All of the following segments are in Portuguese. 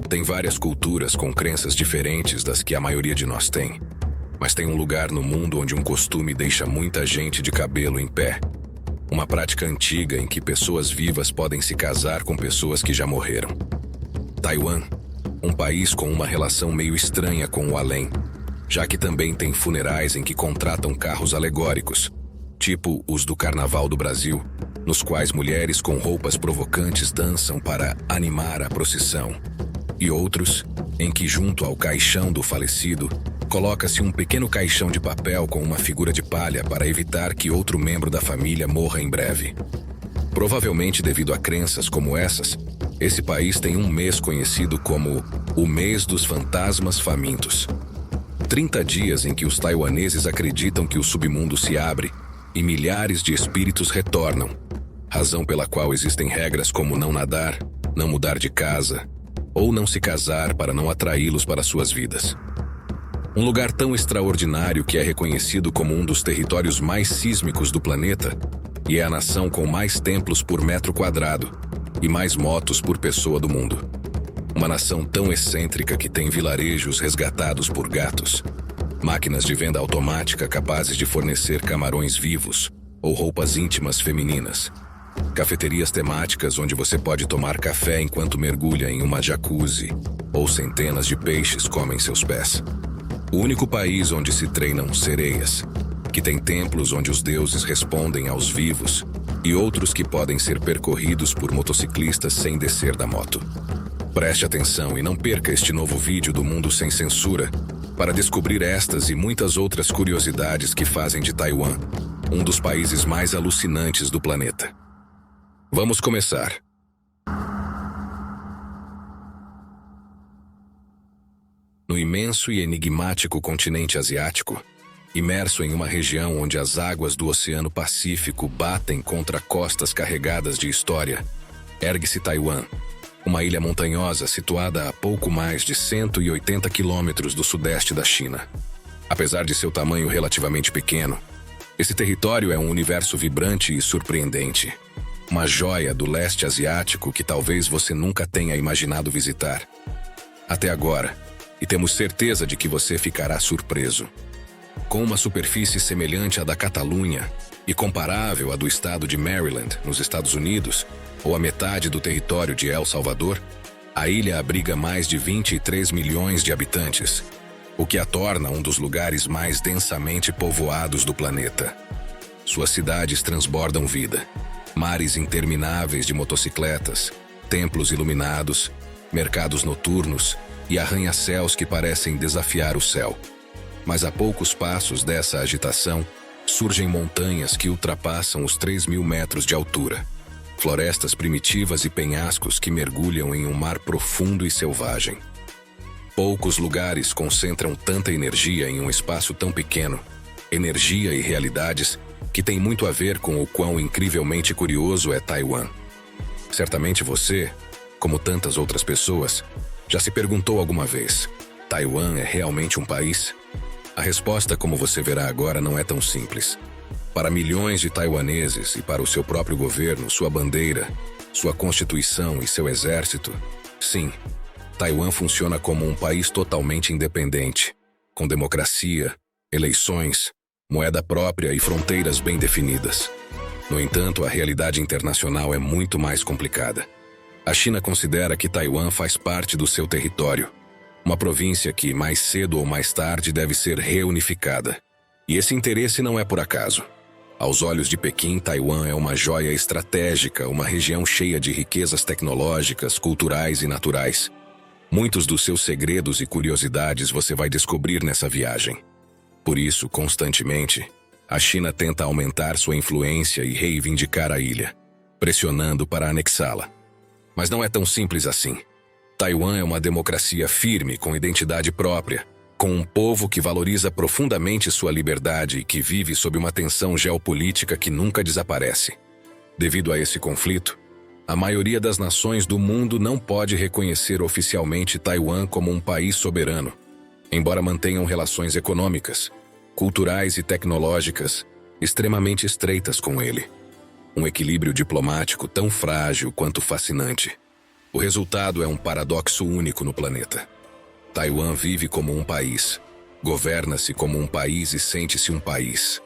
tem várias culturas com crenças diferentes das que a maioria de nós tem. Mas tem um lugar no mundo onde um costume deixa muita gente de cabelo em pé. Uma prática antiga em que pessoas vivas podem se casar com pessoas que já morreram. Taiwan, um país com uma relação meio estranha com o além, já que também tem funerais em que contratam carros alegóricos, tipo os do Carnaval do Brasil, nos quais mulheres com roupas provocantes dançam para animar a procissão. E outros, em que junto ao caixão do falecido, coloca-se um pequeno caixão de papel com uma figura de palha para evitar que outro membro da família morra em breve. Provavelmente devido a crenças como essas, esse país tem um mês conhecido como o Mês dos Fantasmas Famintos. 30 dias em que os taiwaneses acreditam que o submundo se abre e milhares de espíritos retornam, razão pela qual existem regras como não nadar, não mudar de casa ou não se casar para não atraí-los para suas vidas. Um lugar tão extraordinário que é reconhecido como um dos territórios mais sísmicos do planeta e é a nação com mais templos por metro quadrado e mais motos por pessoa do mundo. Uma nação tão excêntrica que tem vilarejos resgatados por gatos, máquinas de venda automática capazes de fornecer camarões vivos ou roupas íntimas femininas, cafeterias temáticas onde você pode tomar café enquanto mergulha em uma jacuzzi, ou centenas de peixes comem seus pés. O único país onde se treinam sereias, que tem templos onde os deuses respondem aos vivos, e outros que podem ser percorridos por motociclistas sem descer da moto. Preste atenção e não perca este novo vídeo do Mundo Sem Censura para descobrir estas e muitas outras curiosidades que fazem de Taiwan um dos países mais alucinantes do planeta. Vamos começar. No imenso e enigmático continente asiático, imerso em uma região onde as águas do Oceano Pacífico batem contra costas carregadas de história, ergue-se Taiwan, uma ilha montanhosa situada a pouco mais de 180 quilômetros do sudeste da China. Apesar de seu tamanho relativamente pequeno, esse território é um universo vibrante e surpreendente. Uma joia do leste asiático que talvez você nunca tenha imaginado visitar. Até agora, e temos certeza de que você ficará surpreso. Com uma superfície semelhante à da Catalunha e comparável à do estado de Maryland, nos Estados Unidos, ou a metade do território de El Salvador, a ilha abriga mais de 23 milhões de habitantes, o que a torna um dos lugares mais densamente povoados do planeta. Suas cidades transbordam vida. Mares intermináveis de motocicletas, templos iluminados, mercados noturnos e arranha-céus que parecem desafiar o céu. Mas a poucos passos dessa agitação, surgem montanhas que ultrapassam os 3.000 metros de altura, florestas primitivas e penhascos que mergulham em um mar profundo e selvagem. Poucos lugares concentram tanta energia em um espaço tão pequeno, energia e realidades que tem muito a ver com o quão incrivelmente curioso é Taiwan. Certamente você, como tantas outras pessoas, já se perguntou alguma vez: Taiwan é realmente um país? A resposta, como você verá agora, não é tão simples. Para milhões de taiwaneses e para o seu próprio governo, sua bandeira, sua constituição e seu exército, sim, Taiwan funciona como um país totalmente independente, com democracia, eleições, moeda própria e fronteiras bem definidas. No entanto, a realidade internacional é muito mais complicada. A China considera que Taiwan faz parte do seu território, uma província que, mais cedo ou mais tarde, deve ser reunificada. E esse interesse não é por acaso. Aos olhos de Pequim, Taiwan é uma joia estratégica, uma região cheia de riquezas tecnológicas, culturais e naturais. Muitos dos seus segredos e curiosidades você vai descobrir nessa viagem. Por isso, constantemente, a China tenta aumentar sua influência e reivindicar a ilha, pressionando para anexá-la. Mas não é tão simples assim. Taiwan é uma democracia firme, com identidade própria, com um povo que valoriza profundamente sua liberdade e que vive sob uma tensão geopolítica que nunca desaparece. Devido a esse conflito, a maioria das nações do mundo não pode reconhecer oficialmente Taiwan como um país soberano, embora mantenham relações econômicas, culturais e tecnológicas extremamente estreitas com ele. Um equilíbrio diplomático tão frágil quanto fascinante. O resultado é um paradoxo único no planeta. Taiwan vive como um país, governa-se como um país e sente-se um país.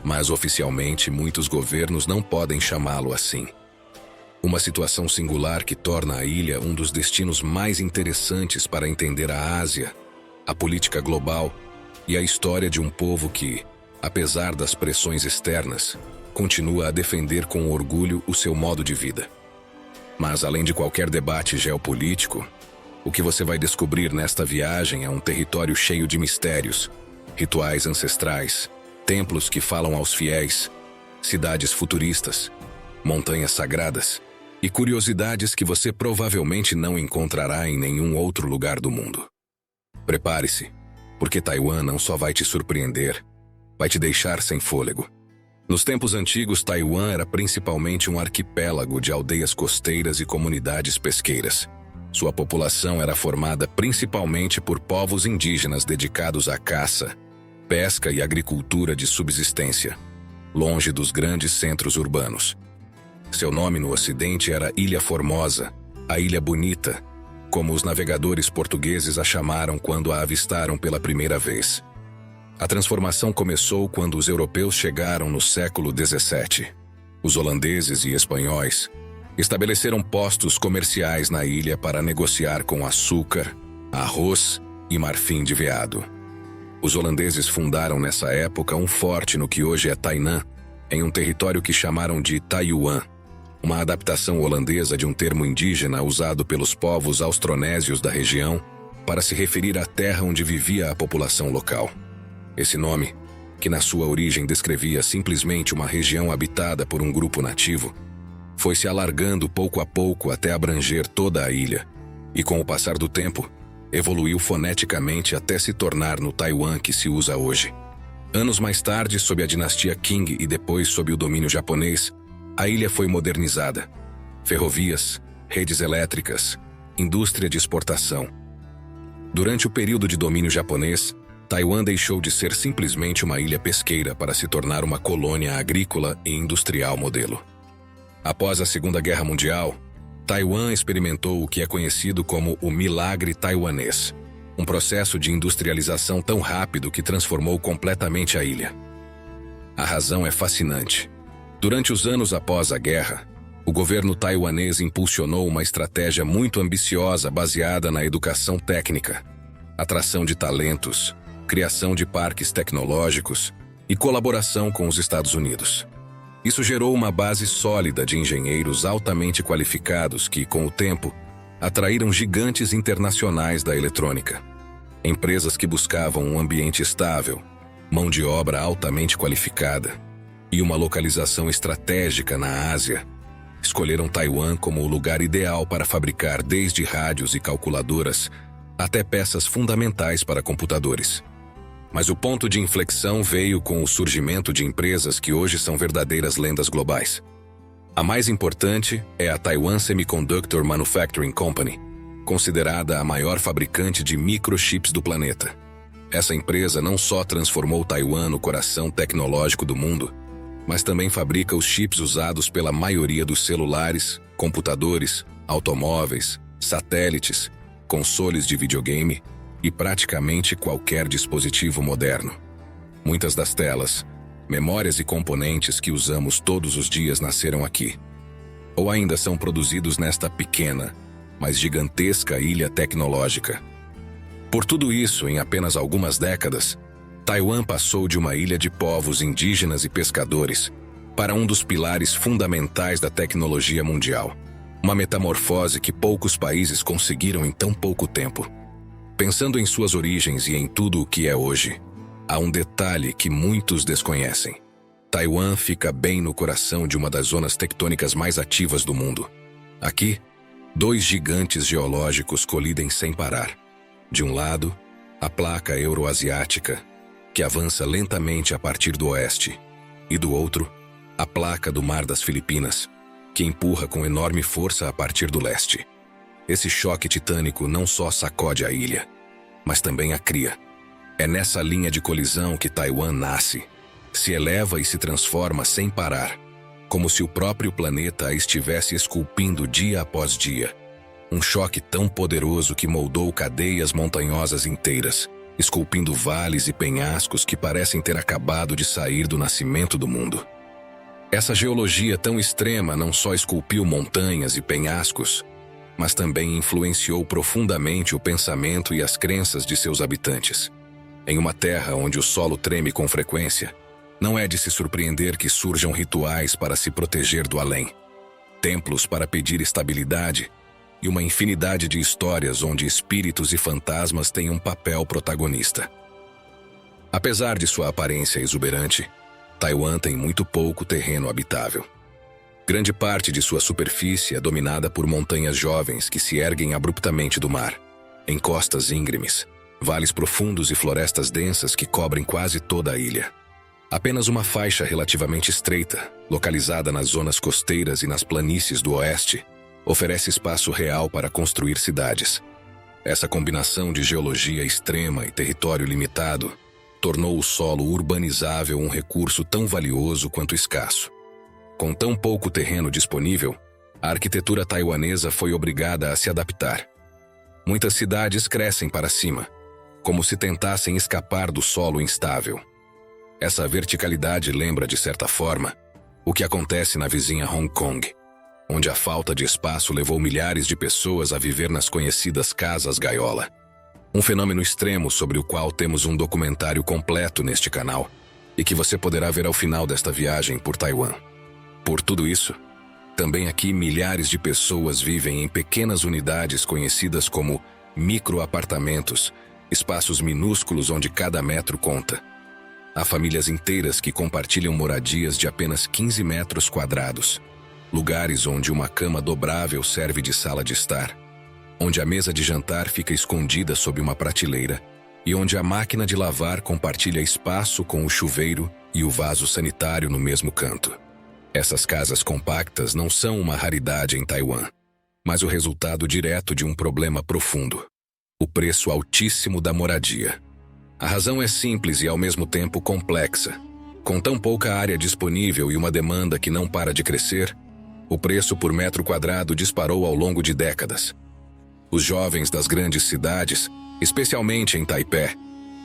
Mas oficialmente muitos governos não podem chamá-lo assim. Uma situação singular que torna a ilha um dos destinos mais interessantes para entender a Ásia, a política global e a história de um povo que, apesar das pressões externas, continua a defender com orgulho o seu modo de vida. Mas além de qualquer debate geopolítico, o que você vai descobrir nesta viagem é um território cheio de mistérios, rituais ancestrais, templos que falam aos fiéis, cidades futuristas, montanhas sagradas e curiosidades que você provavelmente não encontrará em nenhum outro lugar do mundo. Prepare-se, porque Taiwan não só vai te surpreender, vai te deixar sem fôlego. Nos tempos antigos, Taiwan era principalmente um arquipélago de aldeias costeiras e comunidades pesqueiras. Sua população era formada principalmente por povos indígenas dedicados à caça, pesca e agricultura de subsistência, longe dos grandes centros urbanos. Seu nome no ocidente era Ilha Formosa, a Ilha Bonita, como os navegadores portugueses a chamaram quando a avistaram pela primeira vez. A transformação começou quando os europeus chegaram no século XVII. Os holandeses e espanhóis estabeleceram postos comerciais na ilha para negociar com açúcar, arroz e marfim de veado. Os holandeses fundaram nessa época um forte no que hoje é Tainan, em um território que chamaram de Taiyuan, uma adaptação holandesa de um termo indígena usado pelos povos austronésios da região para se referir à terra onde vivia a população local. Esse nome, que na sua origem descrevia simplesmente uma região habitada por um grupo nativo, foi se alargando pouco a pouco até abranger toda a ilha, e com o passar do tempo, evoluiu foneticamente até se tornar no Taiwan que se usa hoje. Anos mais tarde, sob a dinastia Qing e depois sob o domínio japonês, a ilha foi modernizada. Ferrovias, redes elétricas, indústria de exportação. Durante o período de domínio japonês, Taiwan deixou de ser simplesmente uma ilha pesqueira para se tornar uma colônia agrícola e industrial modelo. Após a Segunda Guerra Mundial, Taiwan experimentou o que é conhecido como o milagre taiwanês, um processo de industrialização tão rápido que transformou completamente a ilha. A razão é fascinante. Durante os anos após a guerra, o governo taiwanês impulsionou uma estratégia muito ambiciosa baseada na educação técnica, atração de talentos, criação de parques tecnológicos e colaboração com os Estados Unidos. Isso gerou uma base sólida de engenheiros altamente qualificados que, com o tempo, atraíram gigantes internacionais da eletrônica. Empresas que buscavam um ambiente estável, mão de obra altamente qualificada e uma localização estratégica na Ásia, escolheram Taiwan como o lugar ideal para fabricar desde rádios e calculadoras até peças fundamentais para computadores. Mas o ponto de inflexão veio com o surgimento de empresas que hoje são verdadeiras lendas globais. A mais importante é a Taiwan Semiconductor Manufacturing Company, considerada a maior fabricante de microchips do planeta. Essa empresa não só transformou Taiwan no coração tecnológico do mundo, mas também fabrica os chips usados pela maioria dos celulares, computadores, automóveis, satélites, consoles de videogame e praticamente qualquer dispositivo moderno. Muitas das telas, memórias e componentes que usamos todos os dias nasceram aqui, ou ainda são produzidos nesta pequena, mas gigantesca ilha tecnológica. Por tudo isso, em apenas algumas décadas, Taiwan passou de uma ilha de povos indígenas e pescadores para um dos pilares fundamentais da tecnologia mundial, uma metamorfose que poucos países conseguiram em tão pouco tempo. Pensando em suas origens e em tudo o que é hoje, há um detalhe que muitos desconhecem. Taiwan fica bem no coração de uma das zonas tectônicas mais ativas do mundo. Aqui, dois gigantes geológicos colidem sem parar. De um lado, a placa euroasiática, que avança lentamente a partir do oeste, e do outro, a placa do Mar das Filipinas, que empurra com enorme força a partir do leste. Esse choque titânico não só sacode a ilha, mas também a cria. É nessa linha de colisão que Taiwan nasce, se eleva e se transforma sem parar, como se o próprio planeta a estivesse esculpindo dia após dia. Um choque tão poderoso que moldou cadeias montanhosas inteiras, esculpindo vales e penhascos que parecem ter acabado de sair do nascimento do mundo. Essa geologia tão extrema não só esculpiu montanhas e penhascos, mas também influenciou profundamente o pensamento e as crenças de seus habitantes. Em uma terra onde o solo treme com frequência, não é de se surpreender que surjam rituais para se proteger do além, templos para pedir estabilidade e uma infinidade de histórias onde espíritos e fantasmas têm um papel protagonista. Apesar de sua aparência exuberante, Taiwan tem muito pouco terreno habitável. Grande parte de sua superfície é dominada por montanhas jovens que se erguem abruptamente do mar, em costas íngremes, vales profundos e florestas densas que cobrem quase toda a ilha. Apenas uma faixa relativamente estreita, localizada nas zonas costeiras e nas planícies do oeste, oferece espaço real para construir cidades. Essa combinação de geologia extrema e território limitado tornou o solo urbanizável um recurso tão valioso quanto escasso. Com tão pouco terreno disponível, a arquitetura taiwanesa foi obrigada a se adaptar. Muitas cidades crescem para cima, como se tentassem escapar do solo instável. Essa verticalidade lembra, de certa forma, o que acontece na vizinha Hong Kong, onde a falta de espaço levou milhares de pessoas a viver nas conhecidas casas gaiola. Um fenômeno extremo sobre o qual temos um documentário completo neste canal e que você poderá ver ao final desta viagem por Taiwan. Por tudo isso, também aqui milhares de pessoas vivem em pequenas unidades conhecidas como microapartamentos, espaços minúsculos onde cada metro conta. Há famílias inteiras que compartilham moradias de apenas 15 metros quadrados, lugares onde uma cama dobrável serve de sala de estar, onde a mesa de jantar fica escondida sob uma prateleira e onde a máquina de lavar compartilha espaço com o chuveiro e o vaso sanitário no mesmo canto. Essas casas compactas não são uma raridade em Taiwan, mas o resultado direto de um problema profundo: o preço altíssimo da moradia. A razão é simples e ao mesmo tempo complexa. Com tão pouca área disponível e uma demanda que não para de crescer, o preço por metro quadrado disparou ao longo de décadas. Os jovens das grandes cidades, especialmente em Taipei,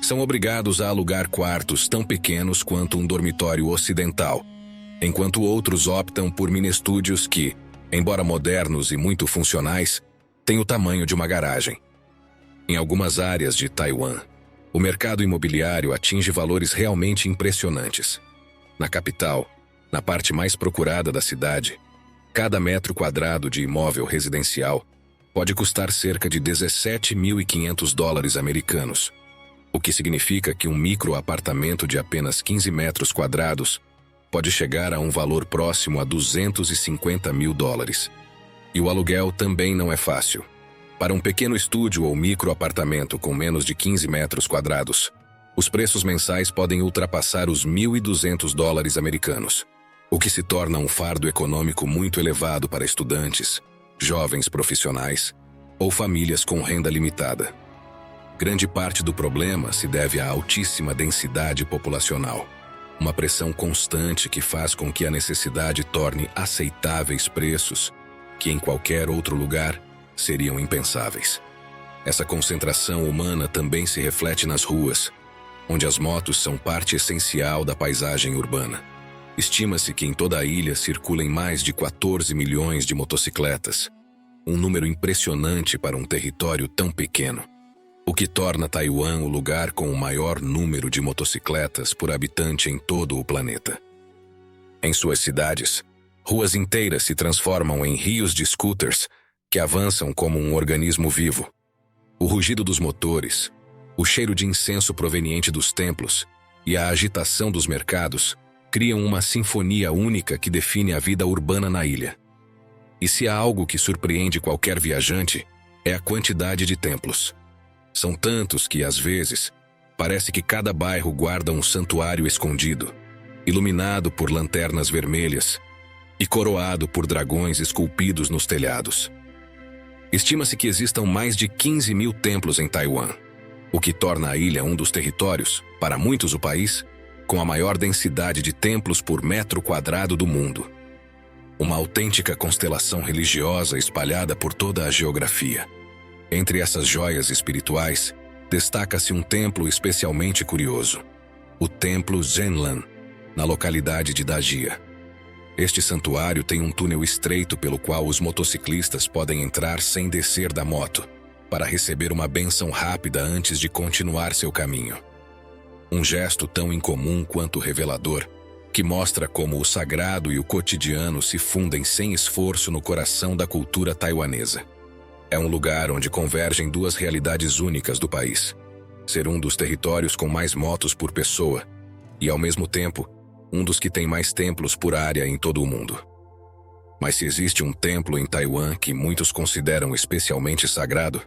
são obrigados a alugar quartos tão pequenos quanto um dormitório ocidental, enquanto outros optam por mini-estúdios que, embora modernos e muito funcionais, têm o tamanho de uma garagem. Em algumas áreas de Taiwan, o mercado imobiliário atinge valores realmente impressionantes. Na capital, na parte mais procurada da cidade, cada metro quadrado de imóvel residencial pode custar cerca de $17.500 americanos, o que significa que um microapartamento de apenas 15 metros quadrados pode chegar a um valor próximo a $250 mil. E o aluguel também não é fácil. Para um pequeno estúdio ou microapartamento com menos de 15 metros quadrados, os preços mensais podem ultrapassar os $1.200 americanos, o que se torna um fardo econômico muito elevado para estudantes, jovens profissionais ou famílias com renda limitada. Grande parte do problema se deve à altíssima densidade populacional, uma pressão constante que faz com que a necessidade torne aceitáveis preços que em qualquer outro lugar seriam impensáveis. Essa concentração humana também se reflete nas ruas, onde as motos são parte essencial da paisagem urbana. Estima-se que em toda a ilha circulem mais de 14 milhões de motocicletas, um número impressionante para um território tão pequeno, o que torna Taiwan o lugar com o maior número de motocicletas por habitante em todo o planeta. Em suas cidades, ruas inteiras se transformam em rios de scooters que avançam como um organismo vivo. O rugido dos motores, o cheiro de incenso proveniente dos templos e a agitação dos mercados criam uma sinfonia única que define a vida urbana na ilha. E se há algo que surpreende qualquer viajante, é a quantidade de templos. São tantos que, às vezes, parece que cada bairro guarda um santuário escondido, iluminado por lanternas vermelhas e coroado por dragões esculpidos nos telhados. Estima-se que existam mais de 15 mil templos em Taiwan, o que torna a ilha um dos territórios, para muitos o país, com a maior densidade de templos por metro quadrado do mundo. uma autêntica constelação religiosa espalhada por toda a geografia. Entre essas joias espirituais, destaca-se um templo especialmente curioso, o Templo Zhenlan, na localidade de Dajia. Este santuário tem um túnel estreito pelo qual os motociclistas podem entrar sem descer da moto, para receber uma bênção rápida antes de continuar seu caminho. Um gesto tão incomum quanto revelador, que mostra como o sagrado e o cotidiano se fundem sem esforço no coração da cultura taiwanesa. É um lugar onde convergem duas realidades únicas do país: ser um dos territórios com mais motos por pessoa e, ao mesmo tempo, um dos que tem mais templos por área em todo o mundo. Mas se existe um templo em Taiwan que muitos consideram especialmente sagrado,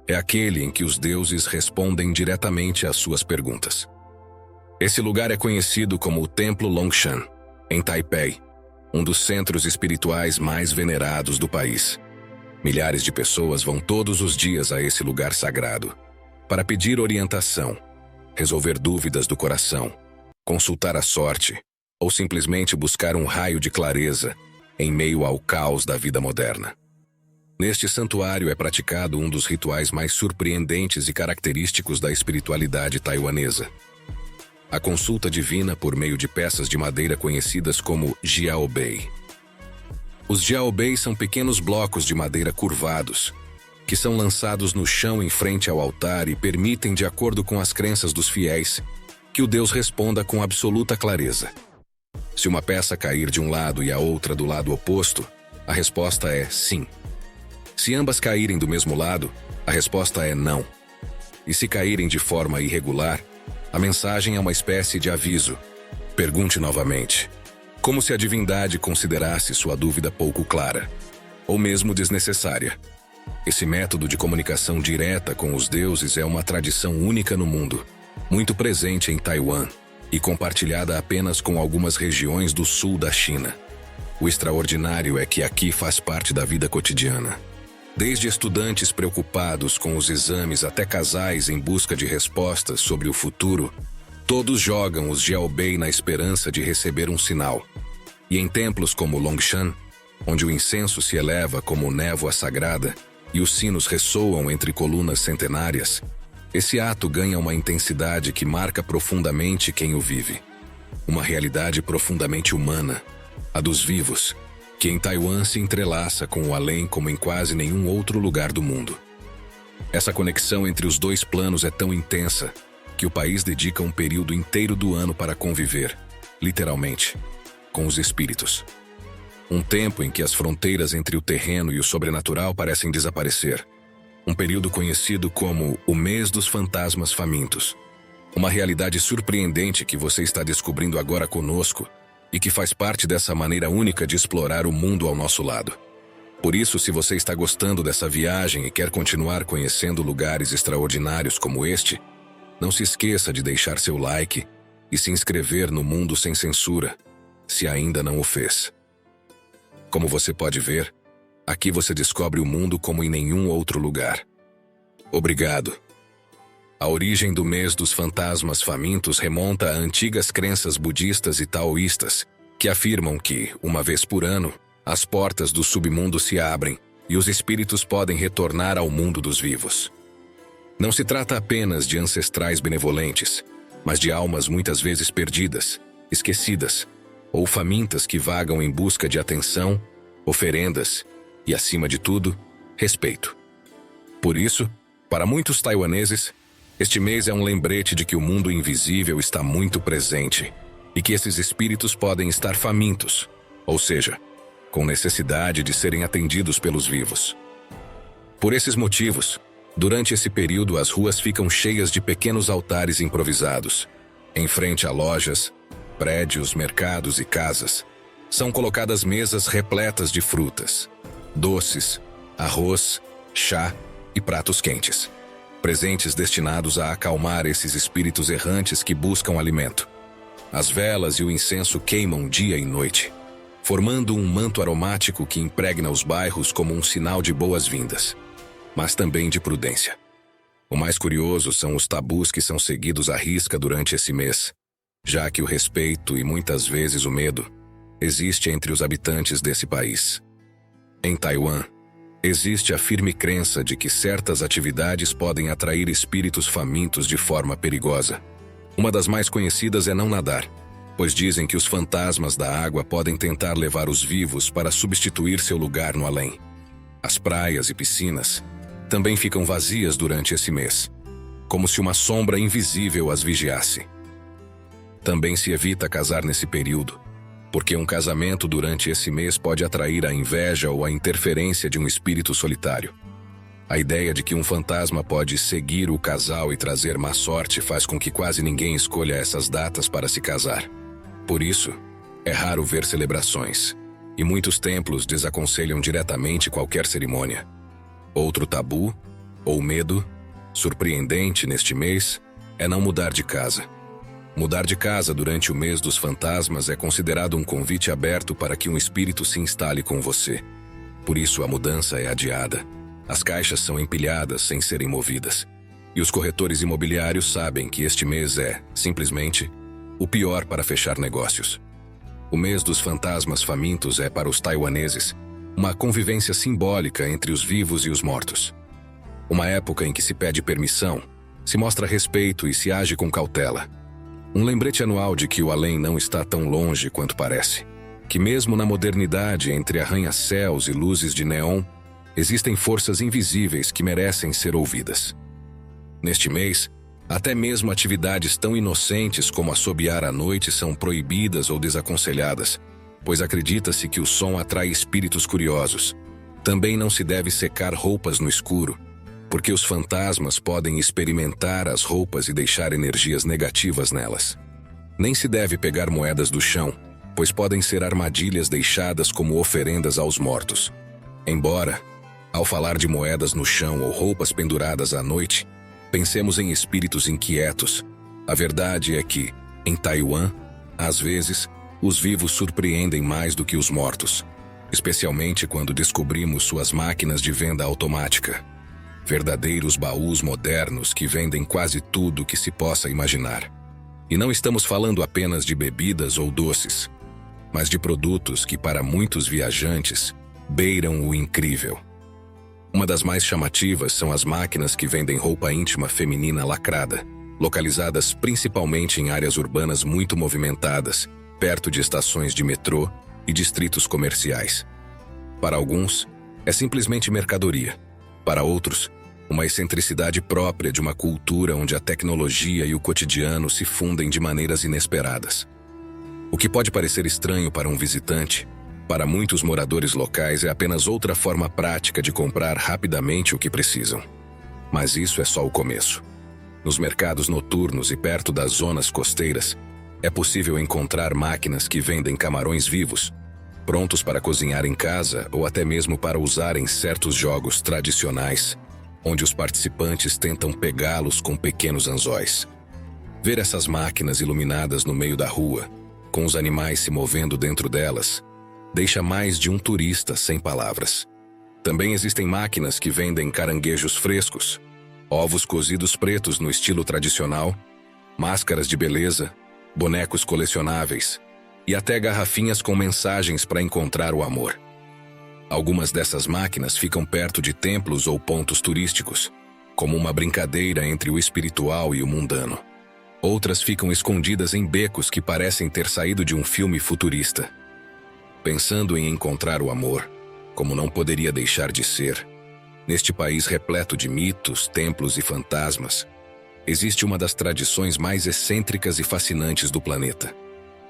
é aquele em que os deuses respondem diretamente às suas perguntas. Esse lugar é conhecido como o Templo Longshan, em Taipei, um dos centros espirituais mais venerados do país. Milhares de pessoas vão todos os dias a esse lugar sagrado para pedir orientação, resolver dúvidas do coração, consultar a sorte ou simplesmente buscar um raio de clareza em meio ao caos da vida moderna. Neste santuário é praticado um dos rituais mais surpreendentes e característicos da espiritualidade taiwanesa: a consulta divina por meio de peças de madeira conhecidas como jiaobei. Os jiaobei são pequenos blocos de madeira curvados, que são lançados no chão em frente ao altar e permitem, de acordo com as crenças dos fiéis, que o Deus responda com absoluta clareza. Se uma peça cair de um lado e a outra do lado oposto, a resposta é sim. Se ambas caírem do mesmo lado, a resposta é não. E se caírem de forma irregular, a mensagem é uma espécie de aviso: pergunte novamente. Como se a divindade considerasse sua dúvida pouco clara, ou mesmo desnecessária. Esse método de comunicação direta com os deuses é uma tradição única no mundo, muito presente em Taiwan e compartilhada apenas com algumas regiões do sul da China. O extraordinário é que aqui faz parte da vida cotidiana. Desde estudantes preocupados com os exames até casais em busca de respostas sobre o futuro, todos jogam os jiaobei na esperança de receber um sinal. E em templos como Longshan, onde o incenso se eleva como névoa sagrada e os sinos ressoam entre colunas centenárias, esse ato ganha uma intensidade que marca profundamente quem o vive. Uma realidade profundamente humana, a dos vivos, que em Taiwan se entrelaça com o além como em quase nenhum outro lugar do mundo. Essa conexão entre os dois planos é tão intensa que o país dedica um período inteiro do ano para conviver, literalmente, com os espíritos. Um tempo em que as fronteiras entre o terreno e o sobrenatural parecem desaparecer. Um período conhecido como o Mês dos Fantasmas Famintos. Uma realidade surpreendente que você está descobrindo agora conosco e que faz parte dessa maneira única de explorar o mundo ao nosso lado. Por isso, se você está gostando dessa viagem e quer continuar conhecendo lugares extraordinários como este, não se esqueça de deixar seu like e se inscrever no Mundo Sem Censura, se ainda não o fez. Como você pode ver, aqui você descobre o mundo como em nenhum outro lugar. Obrigado. A origem do Mês dos Fantasmas Famintos remonta a antigas crenças budistas e taoístas, que afirmam que, uma vez por ano, as portas do submundo se abrem e os espíritos podem retornar ao mundo dos vivos. Não se trata apenas de ancestrais benevolentes, mas de almas muitas vezes perdidas, esquecidas, ou famintas que vagam em busca de atenção, oferendas e, acima de tudo, respeito. Por isso, para muitos taiwaneses, este mês é um lembrete de que o mundo invisível está muito presente e que esses espíritos podem estar famintos, ou seja, com necessidade de serem atendidos pelos vivos. Por esses motivos, durante esse período as ruas ficam cheias de pequenos altares improvisados. Em frente a lojas, prédios, mercados e casas, são colocadas mesas repletas de frutas, doces, arroz, chá e pratos quentes. Presentes destinados a acalmar esses espíritos errantes que buscam alimento. As velas e o incenso queimam dia e noite, formando um manto aromático que impregna os bairros como um sinal de boas-vindas, mas também de prudência. O mais curioso são os tabus que são seguidos à risca durante esse mês, já que o respeito e muitas vezes o medo existe entre os habitantes desse país. Em Taiwan, existe a firme crença de que certas atividades podem atrair espíritos famintos de forma perigosa. Uma das mais conhecidas é não nadar, pois dizem que os fantasmas da água podem tentar levar os vivos para substituir seu lugar no além. As praias e piscinas também ficam vazias durante esse mês, como se uma sombra invisível as vigiasse. Também se evita casar nesse período, porque um casamento durante esse mês pode atrair a inveja ou a interferência de um espírito solitário. A ideia de que um fantasma pode seguir o casal e trazer má sorte faz com que quase ninguém escolha essas datas para se casar. Por isso, é raro ver celebrações, e muitos templos desaconselham diretamente qualquer cerimônia. Outro tabu, ou medo, surpreendente neste mês, é não mudar de casa. Mudar de casa durante o mês dos fantasmas é considerado um convite aberto para que um espírito se instale com você. Por isso a mudança é adiada. As caixas são empilhadas sem serem movidas. E os corretores imobiliários sabem que este mês é, simplesmente, o pior para fechar negócios. O mês dos fantasmas famintos é, para os taiwaneses, uma convivência simbólica entre os vivos e os mortos. Uma época em que se pede permissão, se mostra respeito e se age com cautela. Um lembrete anual de que o além não está tão longe quanto parece. Que mesmo na modernidade, entre arranha-céus e luzes de neon, existem forças invisíveis que merecem ser ouvidas. Neste mês, até mesmo atividades tão inocentes como assobiar à noite são proibidas ou desaconselhadas, pois acredita-se que o som atrai espíritos curiosos. Também não se deve secar roupas no escuro, porque os fantasmas podem experimentar as roupas e deixar energias negativas nelas. Nem se deve pegar moedas do chão, pois podem ser armadilhas deixadas como oferendas aos mortos. Embora, ao falar de moedas no chão ou roupas penduradas à noite, pensemos em espíritos inquietos. A verdade é que, em Taiwan, às vezes, os vivos surpreendem mais do que os mortos, especialmente quando descobrimos suas máquinas de venda automática. Verdadeiros baús modernos que vendem quase tudo que se possa imaginar. E não estamos falando apenas de bebidas ou doces, mas de produtos que, para muitos viajantes, beiram o incrível. Uma das mais chamativas são as máquinas que vendem roupa íntima feminina lacrada, localizadas principalmente em áreas urbanas muito movimentadas, perto de estações de metrô e distritos comerciais. Para alguns, é simplesmente mercadoria. Para outros, uma excentricidade própria de uma cultura onde a tecnologia e o cotidiano se fundem de maneiras inesperadas. O que pode parecer estranho para um visitante, para muitos moradores locais é apenas outra forma prática de comprar rapidamente o que precisam. Mas isso é só o começo. Nos mercados noturnos e perto das zonas costeiras, é possível encontrar máquinas que vendem camarões vivos, prontos para cozinhar em casa ou até mesmo para usar em certos jogos tradicionais, onde os participantes tentam pegá-los com pequenos anzóis. Ver essas máquinas iluminadas no meio da rua, com os animais se movendo dentro delas, deixa mais de um turista sem palavras. Também existem máquinas que vendem caranguejos frescos, ovos cozidos pretos no estilo tradicional, máscaras de beleza, bonecos colecionáveis e até garrafinhas com mensagens para encontrar o amor. Algumas dessas máquinas ficam perto de templos ou pontos turísticos, como uma brincadeira entre o espiritual e o mundano. Outras ficam escondidas em becos que parecem ter saído de um filme futurista. Pensando em encontrar o amor, como não poderia deixar de ser, neste país repleto de mitos, templos e fantasmas, existe uma das tradições mais excêntricas e fascinantes do planeta: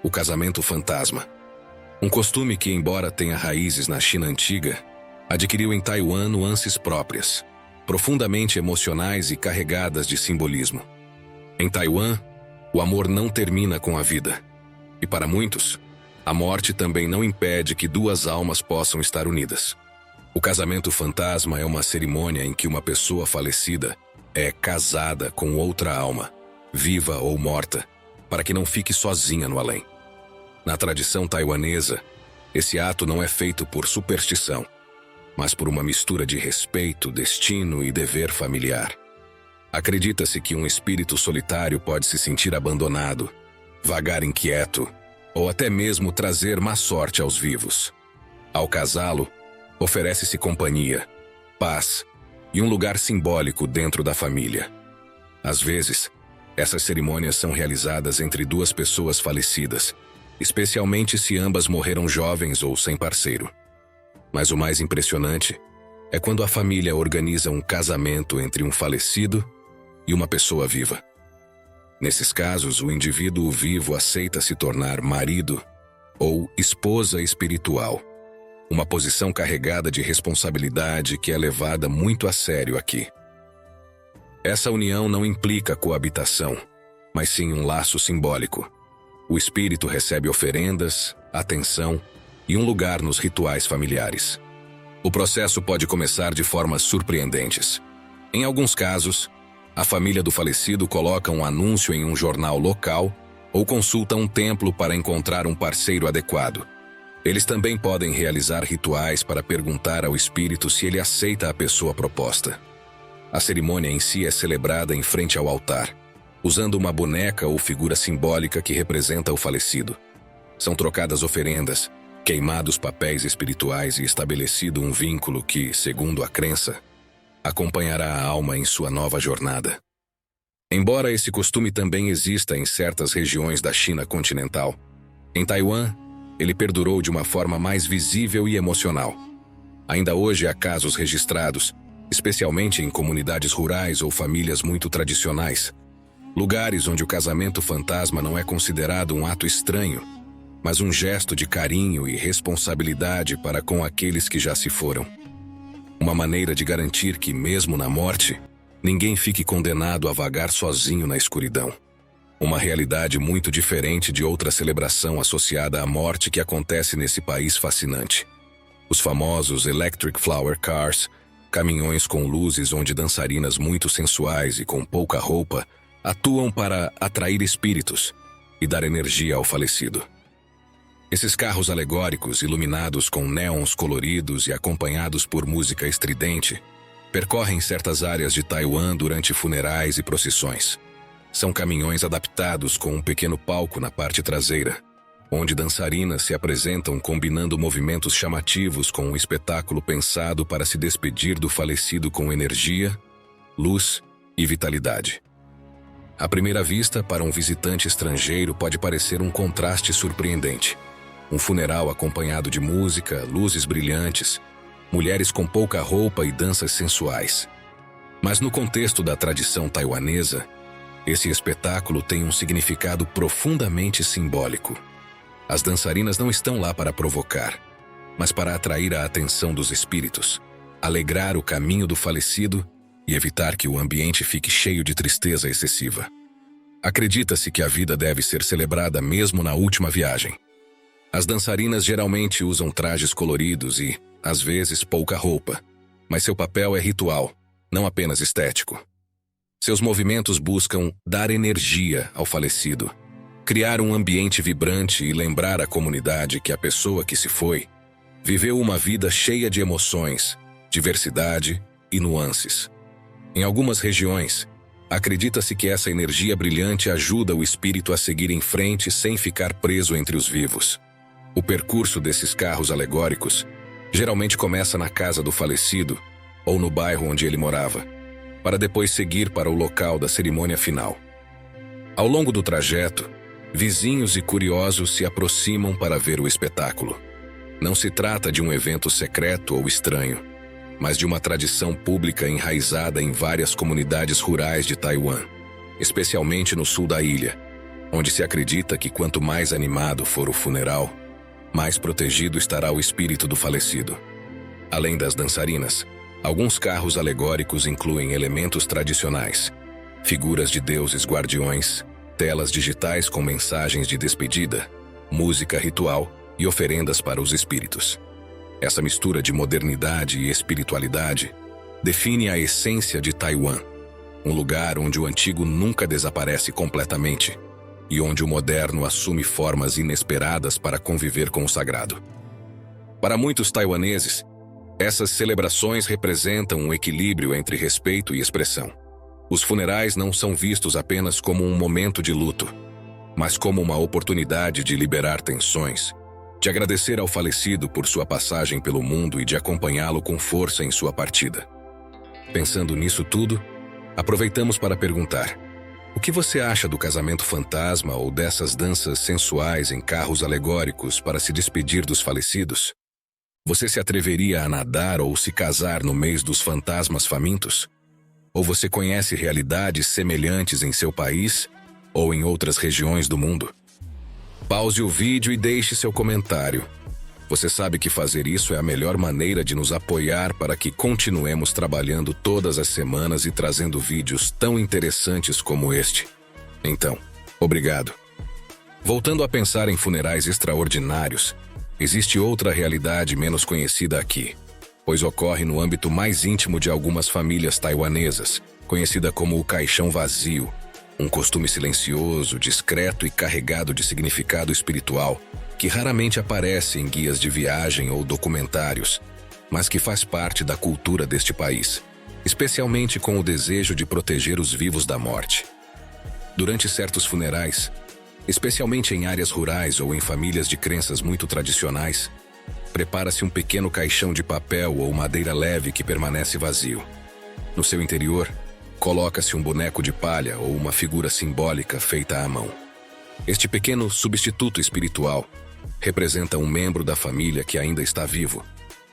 o casamento fantasma. Um costume que, embora tenha raízes na China antiga, adquiriu em Taiwan nuances próprias, profundamente emocionais e carregadas de simbolismo. Em Taiwan, o amor não termina com a vida. E para muitos, a morte também não impede que duas almas possam estar unidas. O casamento fantasma é uma cerimônia em que uma pessoa falecida é casada com outra alma, viva ou morta, para que não fique sozinha no além. Na tradição taiwanesa, esse ato não é feito por superstição, mas por uma mistura de respeito, destino e dever familiar. Acredita-se que um espírito solitário pode se sentir abandonado, vagar inquieto ou até mesmo trazer má sorte aos vivos. Ao casá-lo, oferece-se companhia, paz e um lugar simbólico dentro da família. Às vezes, essas cerimônias são realizadas entre duas pessoas falecidas, especialmente se ambas morreram jovens ou sem parceiro. Mas o mais impressionante é quando a família organiza um casamento entre um falecido e uma pessoa viva. Nesses casos, o indivíduo vivo aceita se tornar marido ou esposa espiritual, uma posição carregada de responsabilidade que é levada muito a sério aqui. Essa união não implica coabitação, mas sim um laço simbólico. O espírito recebe oferendas, atenção e um lugar nos rituais familiares. O processo pode começar de formas surpreendentes. Em alguns casos, a família do falecido coloca um anúncio em um jornal local ou consulta um templo para encontrar um parceiro adequado. Eles também podem realizar rituais para perguntar ao espírito se ele aceita a pessoa proposta. A cerimônia em si é celebrada em frente ao altar, usando uma boneca ou figura simbólica que representa o falecido. São trocadas oferendas, queimados papéis espirituais e estabelecido um vínculo que, segundo a crença, acompanhará a alma em sua nova jornada. Embora esse costume também exista em certas regiões da China continental, em Taiwan, ele perdurou de uma forma mais visível e emocional. Ainda hoje há casos registrados, especialmente em comunidades rurais ou famílias muito tradicionais, lugares onde o casamento fantasma não é considerado um ato estranho, mas um gesto de carinho e responsabilidade para com aqueles que já se foram. Uma maneira de garantir que, mesmo na morte, ninguém fique condenado a vagar sozinho na escuridão. Uma realidade muito diferente de outra celebração associada à morte que acontece nesse país fascinante. Os famosos Electric Flower Cars, caminhões com luzes onde dançarinas muito sensuais e com pouca roupa atuam para atrair espíritos e dar energia ao falecido. Esses carros alegóricos, iluminados com néons coloridos e acompanhados por música estridente, percorrem certas áreas de Taiwan durante funerais e procissões. São caminhões adaptados com um pequeno palco na parte traseira, onde dançarinas se apresentam combinando movimentos chamativos com um espetáculo pensado para se despedir do falecido com energia, luz e vitalidade. À primeira vista, para um visitante estrangeiro pode parecer um contraste surpreendente. Um funeral acompanhado de música, luzes brilhantes, mulheres com pouca roupa e danças sensuais. Mas no contexto da tradição taiwanesa, esse espetáculo tem um significado profundamente simbólico. As dançarinas não estão lá para provocar, mas para atrair a atenção dos espíritos, alegrar o caminho do falecido e evitar que o ambiente fique cheio de tristeza excessiva. Acredita-se que a vida deve ser celebrada mesmo na última viagem. As dançarinas geralmente usam trajes coloridos e, às vezes, pouca roupa, mas seu papel é ritual, não apenas estético. Seus movimentos buscam dar energia ao falecido, criar um ambiente vibrante e lembrar à comunidade que a pessoa que se foi viveu uma vida cheia de emoções, diversidade e nuances. Em algumas regiões, acredita-se que essa energia brilhante ajuda o espírito a seguir em frente sem ficar preso entre os vivos. O percurso desses carros alegóricos geralmente começa na casa do falecido ou no bairro onde ele morava, para depois seguir para o local da cerimônia final. Ao longo do trajeto, vizinhos e curiosos se aproximam para ver o espetáculo. Não se trata de um evento secreto ou estranho, mas de uma tradição pública enraizada em várias comunidades rurais de Taiwan, especialmente no sul da ilha, onde se acredita que quanto mais animado for o funeral, mais protegido estará o espírito do falecido. Além das dançarinas, alguns carros alegóricos incluem elementos tradicionais, figuras de deuses guardiões, telas digitais com mensagens de despedida, música ritual e oferendas para os espíritos. Essa mistura de modernidade e espiritualidade define a essência de Taiwan, um lugar onde o antigo nunca desaparece completamente e onde o moderno assume formas inesperadas para conviver com o sagrado. Para muitos taiwaneses, essas celebrações representam um equilíbrio entre respeito e expressão. Os funerais não são vistos apenas como um momento de luto, mas como uma oportunidade de liberar tensões, de agradecer ao falecido por sua passagem pelo mundo e de acompanhá-lo com força em sua partida. Pensando nisso tudo, aproveitamos para perguntar: o que você acha do casamento fantasma ou dessas danças sensuais em carros alegóricos para se despedir dos falecidos? Você se atreveria a nadar ou se casar no mês dos fantasmas famintos? Ou você conhece realidades semelhantes em seu país ou em outras regiões do mundo? Pause o vídeo e deixe seu comentário. Você sabe que fazer isso é a melhor maneira de nos apoiar para que continuemos trabalhando todas as semanas e trazendo vídeos tão interessantes como este. Então, obrigado. Voltando a pensar em funerais extraordinários, existe outra realidade menos conhecida aqui, pois ocorre no âmbito mais íntimo de algumas famílias taiwanesas, conhecida como o caixão vazio, um costume silencioso, discreto e carregado de significado espiritual, que raramente aparece em guias de viagem ou documentários, mas que faz parte da cultura deste país, especialmente com o desejo de proteger os vivos da morte. Durante certos funerais, especialmente em áreas rurais ou em famílias de crenças muito tradicionais, prepara-se um pequeno caixão de papel ou madeira leve que permanece vazio. No seu interior, coloca-se um boneco de palha ou uma figura simbólica feita à mão. Este pequeno substituto espiritual representa um membro da família que ainda está vivo,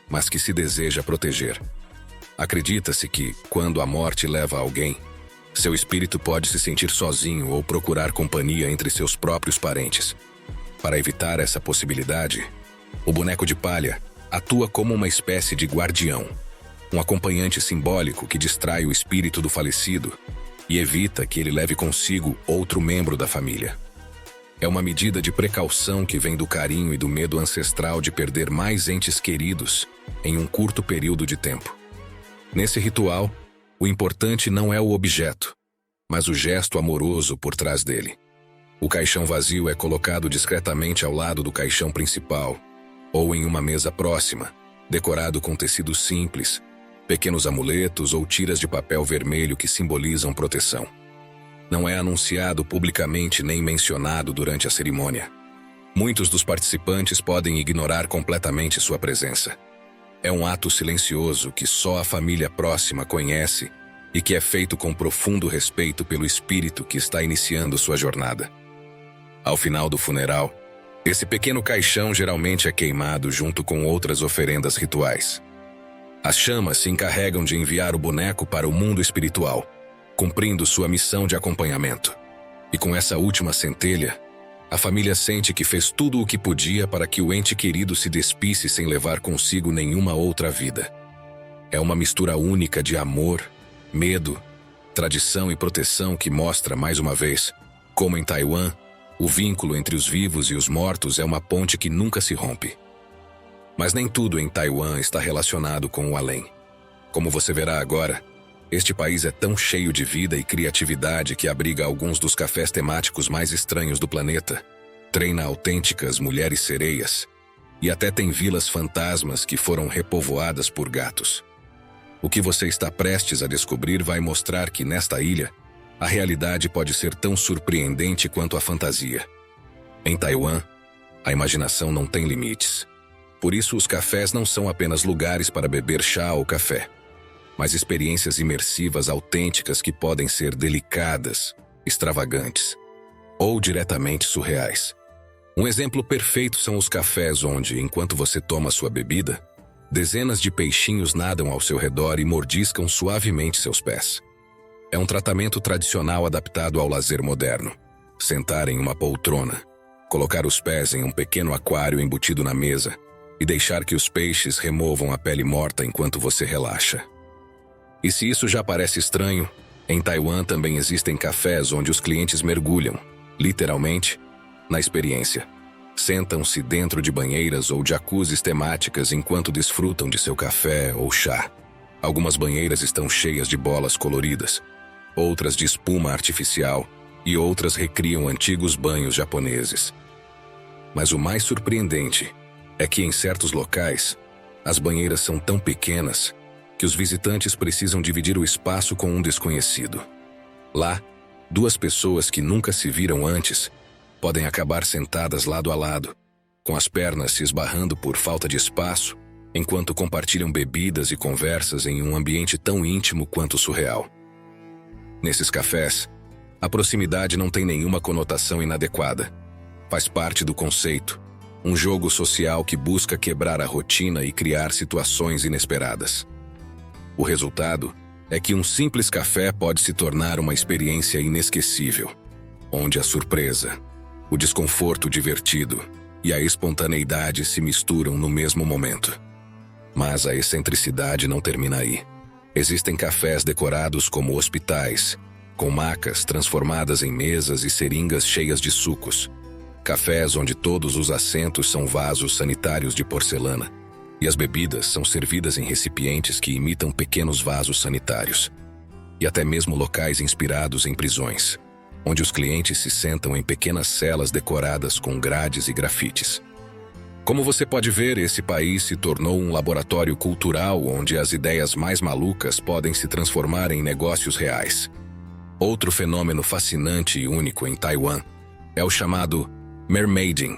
mas que se deseja proteger. Acredita-se que, quando a morte leva alguém, seu espírito pode se sentir sozinho ou procurar companhia entre seus próprios parentes. Para evitar essa possibilidade, o boneco de palha atua como uma espécie de guardião, um acompanhante simbólico que distrai o espírito do falecido e evita que ele leve consigo outro membro da família. É uma medida de precaução que vem do carinho e do medo ancestral de perder mais entes queridos em um curto período de tempo. Nesse ritual, o importante não é o objeto, mas o gesto amoroso por trás dele. O caixão vazio é colocado discretamente ao lado do caixão principal, ou em uma mesa próxima, decorado com tecidos simples, pequenos amuletos ou tiras de papel vermelho que simbolizam proteção. Não é anunciado publicamente nem mencionado durante a cerimônia. Muitos dos participantes podem ignorar completamente sua presença. É um ato silencioso que só a família próxima conhece e que é feito com profundo respeito pelo espírito que está iniciando sua jornada. Ao final do funeral, esse pequeno caixão geralmente é queimado junto com outras oferendas rituais. As chamas se encarregam de enviar o boneco para o mundo espiritual, cumprindo sua missão de acompanhamento. E com essa última centelha, a família sente que fez tudo o que podia para que o ente querido se despisse sem levar consigo nenhuma outra vida. É uma mistura única de amor, medo, tradição e proteção que mostra, mais uma vez, como em Taiwan, o vínculo entre os vivos e os mortos é uma ponte que nunca se rompe. Mas nem tudo em Taiwan está relacionado com o além. Como você verá agora, este país é tão cheio de vida e criatividade que abriga alguns dos cafés temáticos mais estranhos do planeta, treina autênticas mulheres sereias e até tem vilas fantasmas que foram repovoadas por gatos. O que você está prestes a descobrir vai mostrar que nesta ilha, a realidade pode ser tão surpreendente quanto a fantasia. Em Taiwan, a imaginação não tem limites. Por isso, os cafés não são apenas lugares para beber chá ou café, mas experiências imersivas autênticas que podem ser delicadas, extravagantes ou diretamente surreais. Um exemplo perfeito são os cafés onde, enquanto você toma sua bebida, dezenas de peixinhos nadam ao seu redor e mordiscam suavemente seus pés. É um tratamento tradicional adaptado ao lazer moderno. Sentar em uma poltrona, colocar os pés em um pequeno aquário embutido na mesa e deixar que os peixes removam a pele morta enquanto você relaxa. E se isso já parece estranho, em Taiwan também existem cafés onde os clientes mergulham, literalmente, na experiência. Sentam-se dentro de banheiras ou jacuzzis temáticas enquanto desfrutam de seu café ou chá. Algumas banheiras estão cheias de bolas coloridas, outras de espuma artificial e outras recriam antigos banhos japoneses. Mas o mais surpreendente é que em certos locais, as banheiras são tão pequenas que os visitantes precisam dividir o espaço com um desconhecido. Lá, duas pessoas que nunca se viram antes podem acabar sentadas lado a lado, com as pernas se esbarrando por falta de espaço, enquanto compartilham bebidas e conversas em um ambiente tão íntimo quanto surreal. Nesses cafés, a proximidade não tem nenhuma conotação inadequada. Faz parte do conceito, um jogo social que busca quebrar a rotina e criar situações inesperadas. O resultado é que um simples café pode se tornar uma experiência inesquecível, onde a surpresa, o desconforto divertido e a espontaneidade se misturam no mesmo momento. Mas a excentricidade não termina aí. Existem cafés decorados como hospitais, com macas transformadas em mesas e seringas cheias de sucos. Cafés onde todos os assentos são vasos sanitários de porcelana e as bebidas são servidas em recipientes que imitam pequenos vasos sanitários. E até mesmo locais inspirados em prisões, onde os clientes se sentam em pequenas celas decoradas com grades e grafites. Como você pode ver, esse país se tornou um laboratório cultural onde as ideias mais malucas podem se transformar em negócios reais. Outro fenômeno fascinante e único em Taiwan é o chamado mermaiding,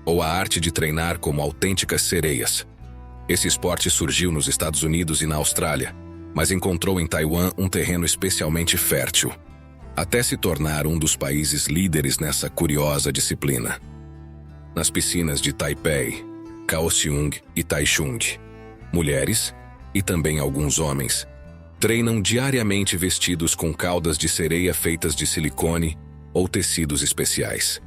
ou a arte de treinar como autênticas sereias. Esse esporte surgiu nos Estados Unidos e na Austrália, mas encontrou em Taiwan um terreno especialmente fértil, até se tornar um dos países líderes nessa curiosa disciplina. Nas piscinas de Taipei, Kaohsiung e Taichung, mulheres, e também alguns homens, treinam diariamente vestidos com caudas de sereia feitas de silicone ou tecidos especiais.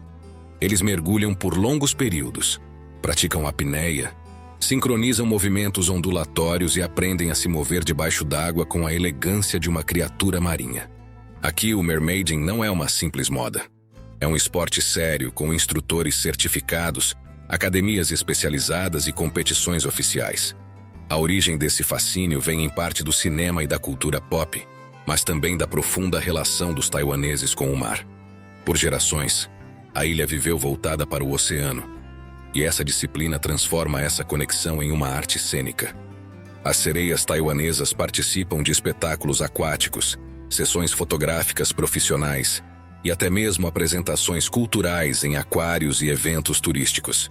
Eles mergulham por longos períodos, praticam apneia, sincronizam movimentos ondulatórios e aprendem a se mover debaixo d'água com a elegância de uma criatura marinha. Aqui o mermaiding não é uma simples moda. É um esporte sério com instrutores certificados, academias especializadas e competições oficiais. A origem desse fascínio vem em parte do cinema e da cultura pop, mas também da profunda relação dos taiwaneses com o mar. Por gerações, a ilha viveu voltada para o oceano, e essa disciplina transforma essa conexão em uma arte cênica. As sereias taiwanesas participam de espetáculos aquáticos, sessões fotográficas profissionais e até mesmo apresentações culturais em aquários e eventos turísticos.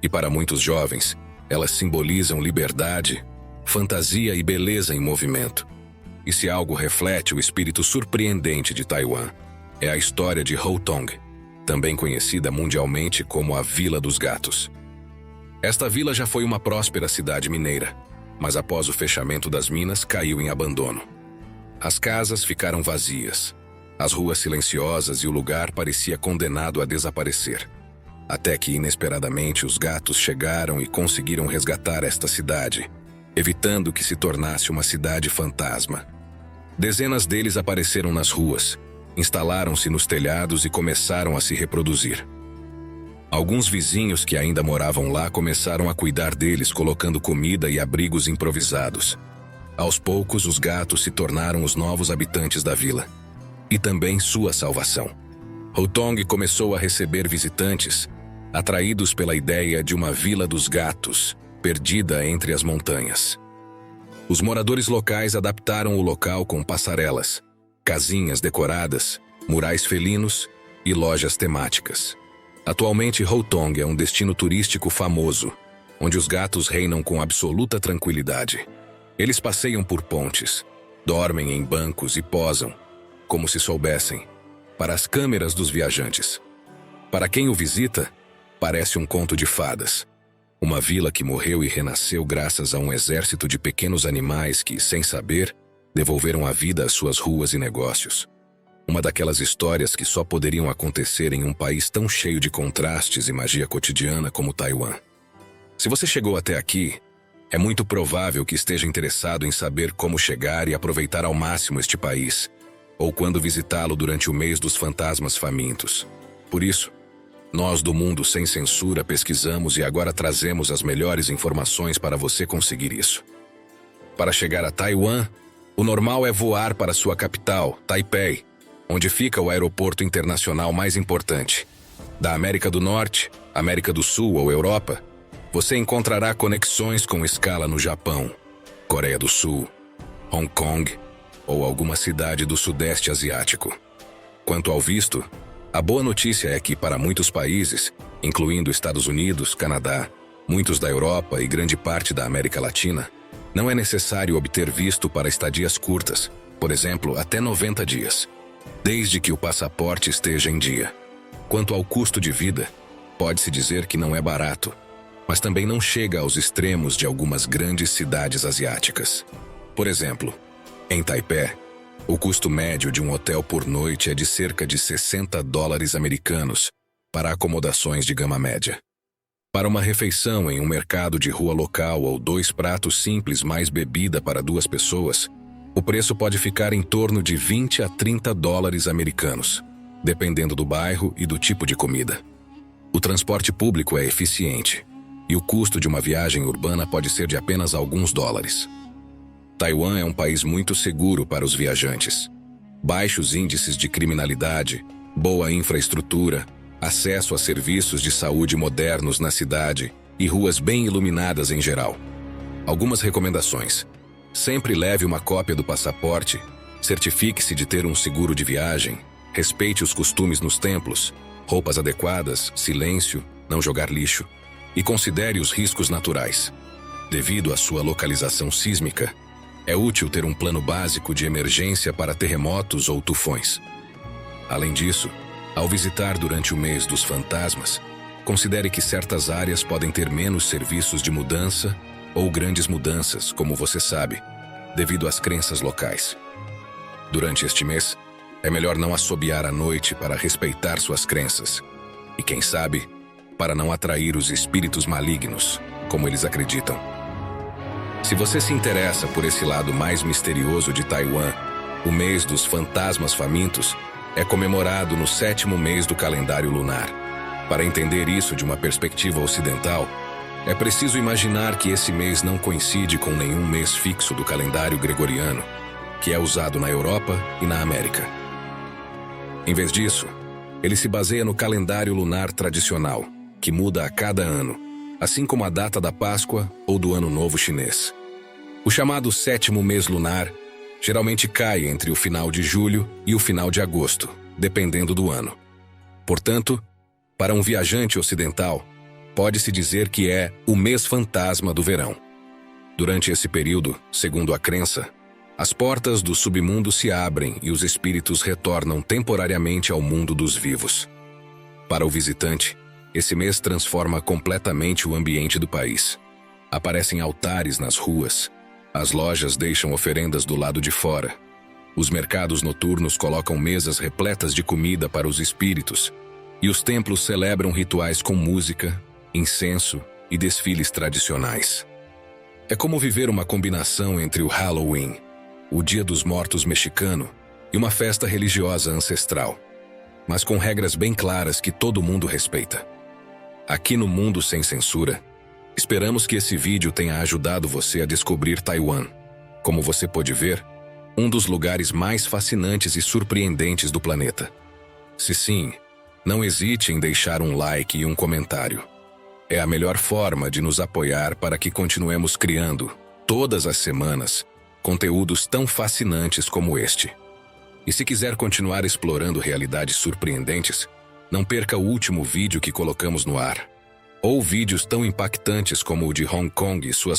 E para muitos jovens, elas simbolizam liberdade, fantasia e beleza em movimento. E se algo reflete o espírito surpreendente de Taiwan, é a história de Houtong, também conhecida mundialmente como a Vila dos Gatos. Esta vila já foi uma próspera cidade mineira, mas após o fechamento das minas caiu em abandono. As casas ficaram vazias, as ruas silenciosas e o lugar parecia condenado a desaparecer. Até que, inesperadamente, os gatos chegaram e conseguiram resgatar esta cidade, evitando que se tornasse uma cidade fantasma. Dezenas deles apareceram nas ruas, instalaram-se nos telhados e começaram a se reproduzir. Alguns vizinhos que ainda moravam lá começaram a cuidar deles, colocando comida e abrigos improvisados. Aos poucos, os gatos se tornaram os novos habitantes da vila, e também sua salvação. Houtong começou a receber visitantes, atraídos pela ideia de uma Vila dos Gatos, perdida entre as montanhas. Os moradores locais adaptaram o local com passarelas, casinhas decoradas, murais felinos e lojas temáticas. Atualmente, Houtong é um destino turístico famoso, onde os gatos reinam com absoluta tranquilidade. Eles passeiam por pontes, dormem em bancos e posam, como se soubessem, para as câmeras dos viajantes. Para quem o visita, parece um conto de fadas. Uma vila que morreu e renasceu graças a um exército de pequenos animais que, sem saber, devolveram a vida às suas ruas e negócios. Uma daquelas histórias que só poderiam acontecer em um país tão cheio de contrastes e magia cotidiana como Taiwan. Se você chegou até aqui, é muito provável que esteja interessado em saber como chegar e aproveitar ao máximo este país, ou quando visitá-lo durante o mês dos fantasmas famintos. Por isso, nós do Mundo Sem Censura pesquisamos e agora trazemos as melhores informações para você conseguir isso. Para chegar a Taiwan, o normal é voar para sua capital, Taipei, onde fica o aeroporto internacional mais importante. Da América do Norte, América do Sul ou Europa, você encontrará conexões com escala no Japão, Coreia do Sul, Hong Kong ou alguma cidade do Sudeste Asiático. Quanto ao visto, A boa notícia é que, para muitos países, incluindo Estados Unidos, Canadá, muitos da Europa e grande parte da América Latina, não é necessário obter visto para estadias curtas, por exemplo, até 90 dias, desde que o passaporte esteja em dia. Quanto ao custo de vida, pode-se dizer que não é barato, mas também não chega aos extremos de algumas grandes cidades asiáticas. Por exemplo, em Taipei, o custo médio de um hotel por noite é de cerca de $60 americanos para acomodações de gama média. Para uma refeição em um mercado de rua local ou 2 pratos simples mais bebida para 2 pessoas, o preço pode ficar em torno de $20 a $30 americanos, dependendo do bairro e do tipo de comida. O transporte público é eficiente, e o custo de uma viagem urbana pode ser de apenas alguns dólares. Taiwan é um país muito seguro para os viajantes. Baixos índices de criminalidade, boa infraestrutura, acesso a serviços de saúde modernos na cidade e ruas bem iluminadas em geral. Algumas recomendações. Sempre leve uma cópia do passaporte, certifique-se de ter um seguro de viagem, respeite os costumes nos templos, roupas adequadas, silêncio, não jogar lixo, e considere os riscos naturais. Devido à sua localização sísmica, é útil ter um plano básico de emergência para terremotos ou tufões. Além disso, ao visitar durante o mês dos fantasmas, considere que certas áreas podem ter menos serviços de mudança ou grandes mudanças, como você sabe, devido às crenças locais. Durante este mês, é melhor não assobiar à noite para respeitar suas crenças. E quem sabe, para não atrair os espíritos malignos, como eles acreditam. Se você se interessa por esse lado mais misterioso de Taiwan, o mês dos fantasmas famintos é comemorado no 7º mês do calendário lunar. Para entender isso de uma perspectiva ocidental, é preciso imaginar que esse mês não coincide com nenhum mês fixo do calendário gregoriano, que é usado na Europa e na América. Em vez disso, ele se baseia no calendário lunar tradicional, que muda a cada ano, assim como a data da Páscoa ou do Ano Novo Chinês. O chamado 7º mês lunar geralmente cai entre o final de julho e o final de agosto, dependendo do ano. Portanto, para um viajante ocidental, pode-se dizer que é o mês fantasma do verão. Durante esse período, segundo a crença, as portas do submundo se abrem e os espíritos retornam temporariamente ao mundo dos vivos. Para o visitante, esse mês transforma completamente o ambiente do país. Aparecem altares nas ruas, as lojas deixam oferendas do lado de fora, os mercados noturnos colocam mesas repletas de comida para os espíritos, e os templos celebram rituais com música, incenso e desfiles tradicionais. É como viver uma combinação entre o Halloween, o Dia dos Mortos mexicano, e uma festa religiosa ancestral, mas com regras bem claras que todo mundo respeita. Aqui no Mundo Sem Censura, esperamos que esse vídeo tenha ajudado você a descobrir Taiwan. Como você pôde ver, um dos lugares mais fascinantes e surpreendentes do planeta. Se sim, não hesite em deixar um like e um comentário. É a melhor forma de nos apoiar para que continuemos criando, todas as semanas, conteúdos tão fascinantes como este. E se quiser continuar explorando realidades surpreendentes, não perca o último vídeo que colocamos no ar, ou vídeos tão impactantes como o de Hong Kong e suas